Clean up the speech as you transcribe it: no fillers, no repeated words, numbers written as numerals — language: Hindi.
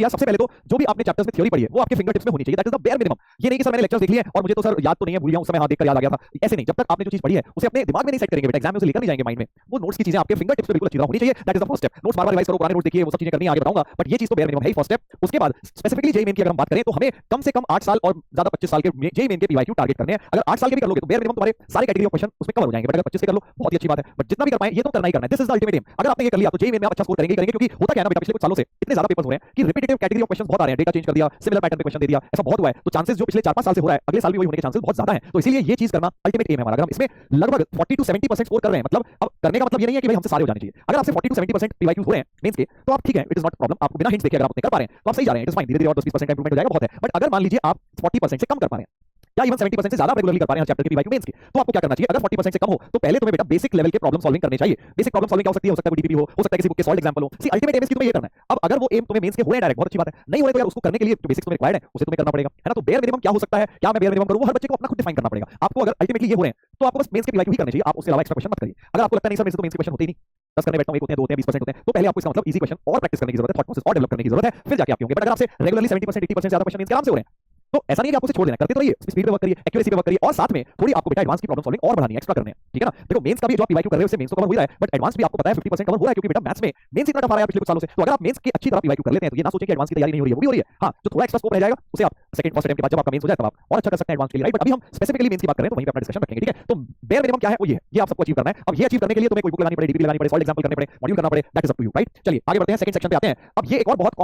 यार सबसे पहले तो जो भी आपने चैप्टर्स में थ्योरी पढ़ी है वो आपके फिंगर टिप्स में होनी चाहिए, that is the bare minimum. ये नहीं कि सर मैंने लेक्चर्स देख लिए और मुझे तो सर याद तो नहीं है, भूल गया, उस समय हाँ देखकर याद आ गया था, ऐसे नहीं। जब तक आपने जो चीज पढ़ी है उसे अपने दिमाग में नहीं सेट करेंगे बेटा, एग्जाम में उसे लेकर नहीं जाएंगे माइंड में, वो नोट्स की चीजें आपके फिंगर टिप्स पे बिल्कुल अच्छी तरह होनी चाहिए, that is the first step. Notes बार-बार रिवाइज करो, पुराने नोट्स देखिए, वो सब चीजें करनी है, आगे बताऊंगा, बट ये चीज तो बेयर मिनिमम है ही, फर्स्ट स्टेप। उसके बाद स्पेसिफिकली जेईई मेन की अगर हम बात करें तो हमें कम से कम 8 साल और ज्यादा 25 साल के जेईई मेन के पीवाईक्यू टारगेट करने हैं। अगर 8 साल के भी कर लोगे तो बेयर मिनिमम तुम्हारे सारे कैटेगरी ऑफ क्वेश्चन उसमें कवर हो जाएंगे, बट अगर 25 से कर लो बहुत ही अच्छी बात है, बट जितना भी कर पाए ये तो करना ही करना है, this is the ultimate aim. अगर आपने ये कर लिया तो जेईई मेन में आप अच्छा स्कोर करेंगे ही करेंगे, क्योंकि होता क्या है ना बेटा, पिछले कुछ सालों से इतने ज्यादा पेपर्स हो रहे हैं कि रिपीटेटिव कैटेगरी ऑफ क्वेश्चंस बहुत आ रहे हैं, डेटा चेंज कर दिया, सिमिलर पैटर्न पे क्वेश्चन दे दिया, ऐसा बहुत हुआ है, तो चांसेस जो पिछले 4-5 साल से हो रहा है अगले साल भी वही होने के चांसेस बहुत ज्यादा हैं। तो इसीलिए ये चीज करना अल्टीमेट एम है हमारा। अगर हम इसमें लगभग 40 to 70% स्कोर कर रहे हैं, मतलब अब करने का मतलब ये नहीं है कि भाई हमसे सारे हो जाने चाहिए, अगर आपसे 40 to 70% पीवाईक्यूज हो रहे हैं मेंस के तो आप ठीक है, इट इज नॉट प्रॉब्लम, आपको बिना हिंट्स देखे अगर आप उतने कर पा रहे हैं तो आप सही जा रहे हैं, इट इज फाइन, धीरे-धीरे और 10-20% का इंप्रूवमेंट हो जाएगा, बहुत है। बट अगर मान लीजिए आप 40% से कम कर पा रहे हैं या इवन 70% से ज्यादा रेगुलरली कर पा रहे हैं चैप्टर के पीवाईक्यू मेंस के, तो आपको क्या करना चाहिए? अगर 40% से कम हो तो पहले तुम्हें बेटा बेसिक लेवल के प्रॉब्लम सॉल्विंग करने चाहिए। बेसिक प्रॉब्लम सॉल्विंग क्या हो सकती है? हो सकता है कोई डीपीपी हो सकता है किसी बुक के सॉल्व एग्जांपल हो। सी अल्टीमेट एम इसकी तुम्हें ये करना है। अब अगर वो एम तुम्हें मेंस के हो रहे हैं डायरेक्ट, बहुत अच्छी बात है, नहीं हो रहे तो यार उसको करने के लिए जो बेसिक्स तुम्हें रिक्वायर्ड है उसे तुम्हें करना पड़ेगा, है ना? तो बेयर मिनिमम क्या हो सकता है, क्या मैं बेयर मिनिमम करूं, वो हर बच्चे को अपना खुद डिफाइन करना पड़ेगा। आपको अगर अल्टीमेटली ये हो रहे हैं तो आपको बस मेंस के पीवाईक्यू ही करने चाहिए, आप उसके अलावा एक्स्ट्रा क्वेश्चन मत करिए। अगर आपको लगता है नहीं सर मेरे से तो मेंस के क्वेश्चन होते ही नहीं, 10 करने बैठता हूं, 1 होते हैं, 2 होते हैं, 20% होते हैं, तो पहले आपको इसका मतलब इजी क्वेश्चन और प्रैक्टिस करने की जरूरत है, थॉट प्रोसेस और डेवलप करने की जरूरत है, फिर जाके आपके होंगे। बट अगर आपसे रेगुलरली 70% 80% ज्यादा क्वेश्चन मेंस के आराम से हो रहे हैं तो ऐसा नहीं है कि आपको उसे छोड़ देना, करते तो रहिए, स्पीड पे वर्क करिए, एक्यूरेसी पे वर्क करिए, और साथ में थोड़ी आपको बेटा एडवांस की प्रॉब्लम सॉल्विंग और बढ़ानी है, एक्स्ट्रा करने हैं, ठीक है ना? देखो मेंस का भी जो आप पीवाईक्यू कर रहे हो उससे मेंस तो कवर हो ही रहा है, बट एडवांस भी आपको पता है 50% कवर हो रहा है, क्योंकि बेटा मैथ्स में मेंस इतना टफ आ रहा है पिछले कुछ सालों से। तो अगर आप मेंस की अच्छी तरह पीवाईक्यू कर लेते हैं तो ये ना सोचें कि एडवांस की तैयारी नहीं हो रही है, वो भी हो रही है। हां, जो थोड़ा एक्स्ट्रा स्कोप रह जाएगा उसे आप सेकंड फर्स्ट अटेम्प्ट के बाद जब आपका मेंस हो जाए तब आप और अच्छा कर सकते हैं एडवांस के लिए, राइट? बट अभी हम स्पेसिफिकली मेंस की बात करें तो वहीं पे अपना डिस्कशन रखेंगे, ठीक है? तो बेयर मिनिमम क्या है? वो ये है, ये आप सबको अचीव करना है। अब ये अचीव करने के लिए तुम्हें कोई बुक लगानी पड़े, डीपी लगानी पड़े, सॉल्व एग्जांपल करने पड़े, मॉड्यूल करना पड़े, that is up to you, right? चलिए आगे बढ़ते हैं, सेकंड सेक्शन पे आते हैं। अब ये एक और बहुत